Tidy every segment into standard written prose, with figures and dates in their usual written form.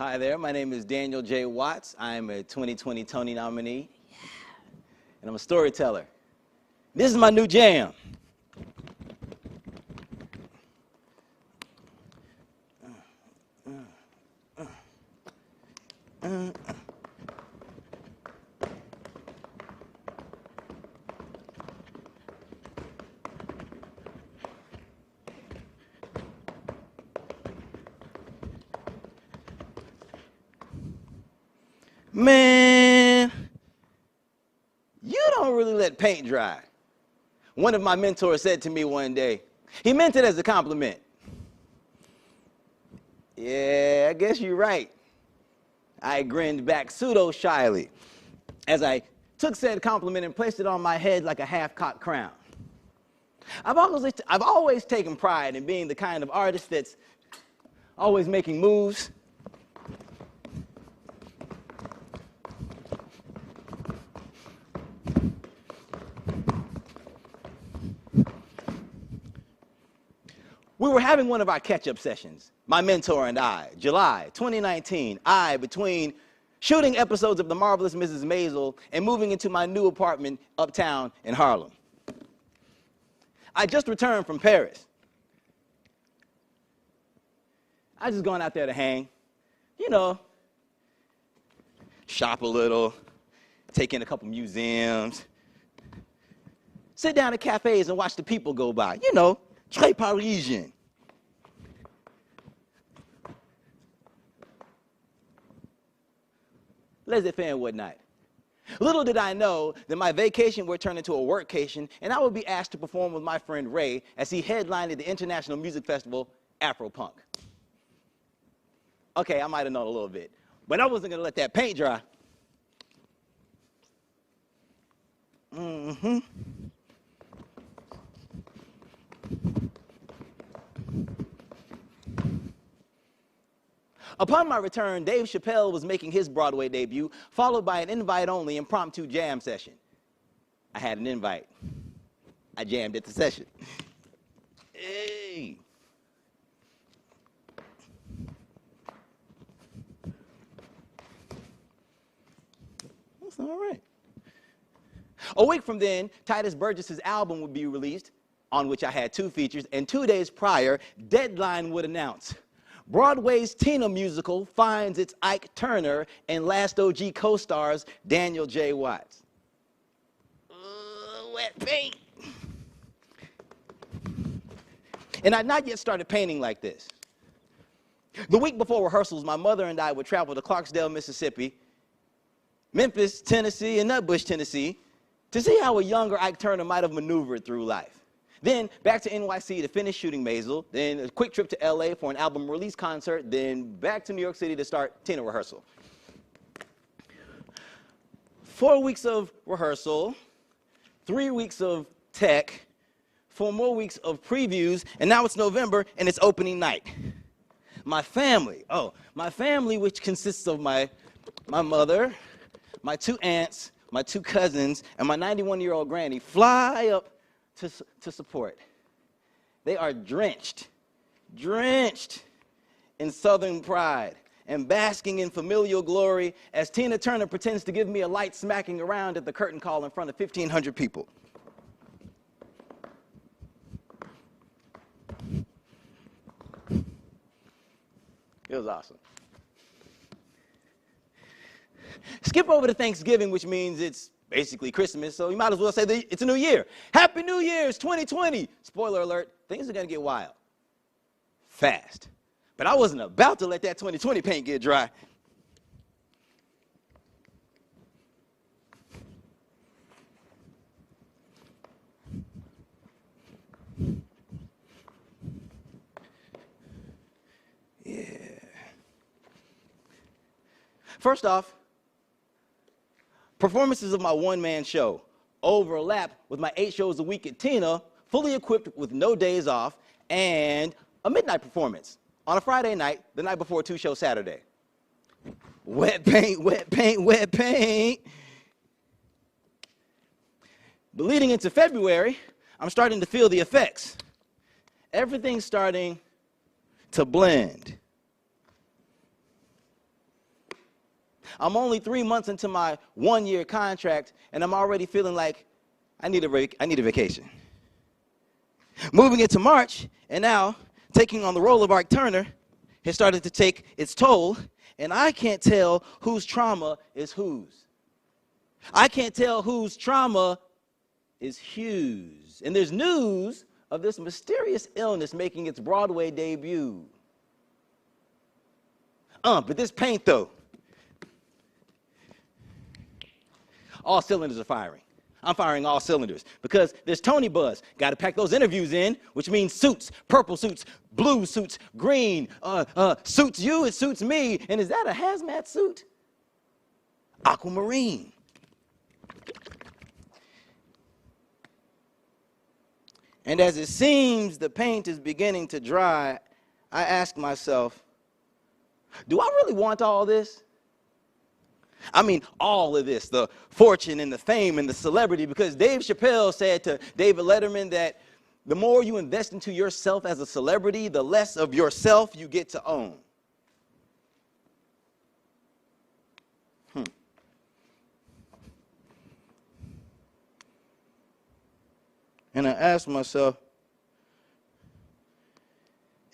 Hi there, my name is Daniel J. Watts. I'm a 2020 Tony nominee, and I'm a storyteller. This is my new jam. Man, you don't really let paint dry. One of my mentors said to me one day, he meant it as a compliment. Yeah, I guess you're right. I grinned back pseudo-shyly as I took said compliment and placed it on my head like a half-cocked crown. I've always taken pride in being the kind of artist that's always making moves. We were having one of our catch-up sessions, my mentor and I, July 2019, between shooting episodes of The Marvelous Mrs. Maisel and moving into my new apartment uptown in Harlem. I just returned from Paris. I just gone out there to hang, you know, shop a little, take in a couple museums, sit down at cafes and watch the people go by, you know, très Parisian. Laissez-faire and whatnot. Little did I know that my vacation would turn into a workcation, and I would be asked to perform with my friend Ray as he headlined at the international music festival, Afropunk. Okay, I might have known a little bit, but I wasn't going to let that paint dry. Upon my return, Dave Chappelle was making his Broadway debut, followed by an invite-only impromptu jam session. I had an invite. I jammed at the session. Hey. That's all right. A week from then, Titus Burgess's album would be released, on which I had 2 features, and 2 days prior, Deadline would announce, Broadway's Tina musical finds its Ike Turner and Last OG co-stars Daniel J. Watts. Wet paint. And I'd not yet started painting like this. The week before rehearsals, my mother and I would travel to Clarksdale, Mississippi, Memphis, Tennessee, and Nutbush, Tennessee, to see how a younger Ike Turner might have maneuvered through life. Then back to NYC to finish shooting Maisel, then a quick trip to LA for an album release concert, then back to New York City to start Tina rehearsal. 4 weeks of rehearsal, 3 weeks of tech, 4 more weeks of previews, and now it's November and it's opening night. My family, which consists of my mother, my 2 aunts, my 2 cousins, and my 91-year-old granny, fly up to support. They are drenched in Southern pride and basking in familial glory as Tina Turner pretends to give me a light smacking around at the curtain call in front of 1,500 people. It was awesome. Skip over to Thanksgiving, which means it's basically Christmas, so you might as well say that it's a new year. Happy New Year's 2020. Spoiler alert, things are going to get wild. Fast. But I wasn't about to let that 2020 paint get dry. Yeah. First off, performances of my one-man show overlap with my 8 shows a week at Tina, fully equipped with no days off, and a midnight performance on a Friday night, the night before a 2-show Saturday. Wet paint, wet paint, wet paint. But leading into February, I'm starting to feel the effects. Everything's starting to blend. I'm only 3 months into my 1-year contract, and I'm already feeling like I need a vacation. Moving into March, and now taking on the role of Ike Turner has started to take its toll, and I can't tell whose trauma is whose. I can't tell whose trauma is Hugh's. And there's news of this mysterious illness making its Broadway debut. But this paint, though, all cylinders are firing. I'm firing all cylinders because there's Tony buzz. Got to pack those interviews in, which means suits, purple suits, blue suits, green, suits you, it suits me. And is that a hazmat suit? Aquamarine. And as it seems the paint is beginning to dry, I ask myself, do I really want all this? I mean, all of this, the fortune and the fame and the celebrity, because Dave Chappelle said to David Letterman that the more you invest into yourself as a celebrity, the less of yourself you get to own. And I asked myself,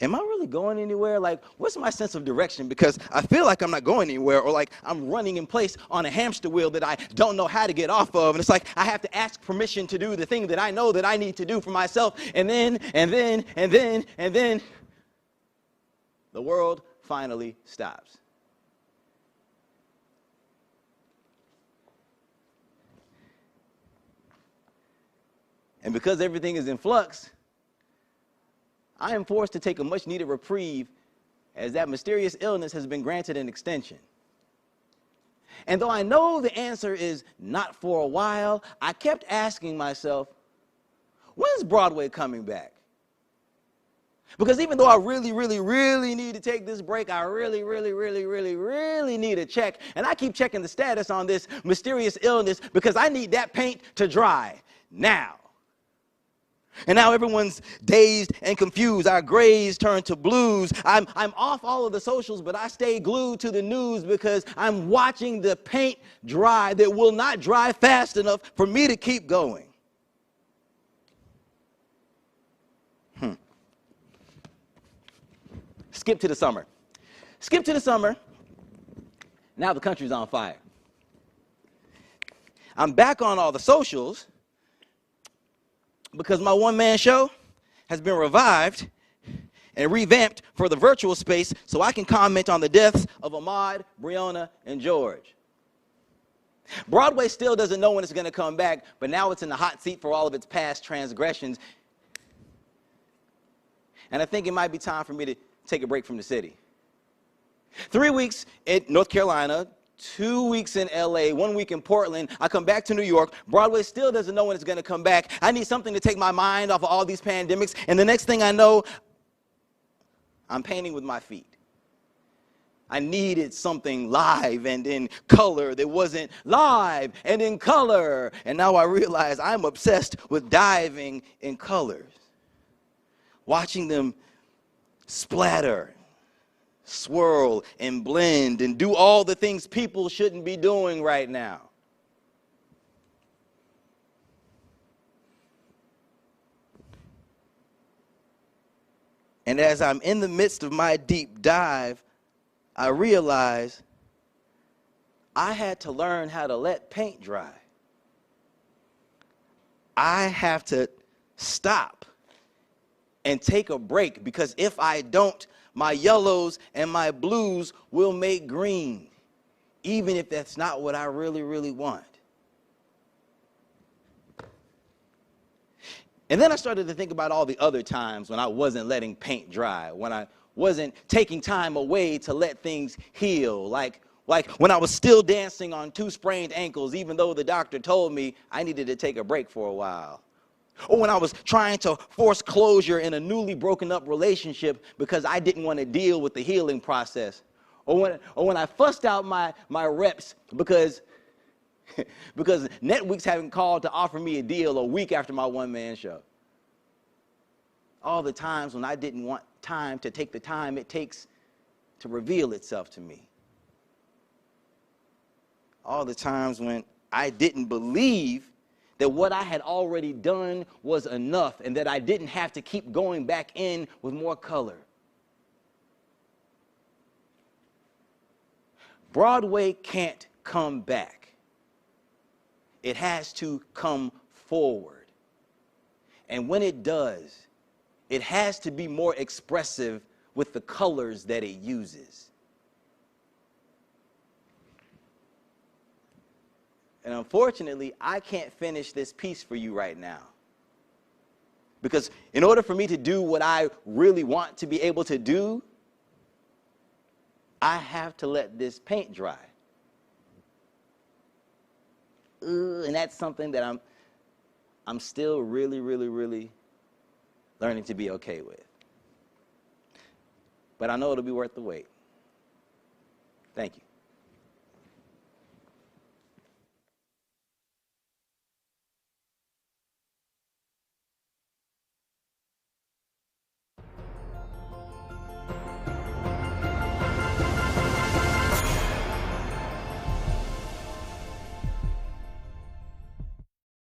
am I really going anywhere? Like, what's my sense of direction? Because I feel like I'm not going anywhere, or like I'm running in place on a hamster wheel that I don't know how to get off of. And it's like I have to ask permission to do the thing that I know that I need to do for myself. And then, the world finally stops. And because everything is in flux, I am forced to take a much-needed reprieve as that mysterious illness has been granted an extension. And though I know the answer is not for a while, I kept asking myself, when's Broadway coming back? Because even though I really need to take this break, I really need a check. And I keep checking the status on this mysterious illness because I need that paint to dry now. And now everyone's dazed and confused. Our grays turn to blues. I'm off all of the socials, but I stay glued to the news because I'm watching the paint dry that will not dry fast enough for me to keep going. Skip to the summer. Skip to the summer. Now the country's on fire. I'm back on all the socials because my one-man show has been revived and revamped for the virtual space so I can comment on the deaths of Ahmaud, Breonna, and George. Broadway still doesn't know when it's going to come back, but now it's in the hot seat for all of its past transgressions. And I think it might be time for me to take a break from the city. 3 weeks in North Carolina, 2 weeks in LA, 1 week in Portland. I come back to New York. Broadway still doesn't know when it's going to come back. I need something to take my mind off of all these pandemics. And the next thing I know, I'm painting with my feet. I needed something live and in color that wasn't live and in color. And now I realize I'm obsessed with diving in colors, watching them splatter, swirl, and blend, and do all the things people shouldn't be doing right now. And as I'm in the midst of my deep dive, I realize I had to learn how to let paint dry. I have to stop and take a break, because if I don't, my yellows and my blues will make green, even if that's not what I really want. And then I started to think about all the other times when I wasn't letting paint dry, when I wasn't taking time away to let things heal, like when I was still dancing on 2 sprained ankles, even though the doctor told me I needed to take a break for a while. Or when I was trying to force closure in a newly broken up relationship because I didn't want to deal with the healing process. Or when I fussed out my reps because Netweeks haven't called to offer me a deal a week after my one-man show. All the times when I didn't want time to take the time it takes to reveal itself to me. all the times when I didn't believe that what I had already done was enough and that I didn't have to keep going back in with more color. Broadway can't come back. It has to come forward. And when it does, it has to be more expressive with the colors that it uses. And unfortunately, I can't finish this piece for you right now. Because in order for me to do what I really want to be able to do, I have to let this paint dry. And that's something that I'm still really learning to be okay with. But I know it'll be worth the wait. Thank you.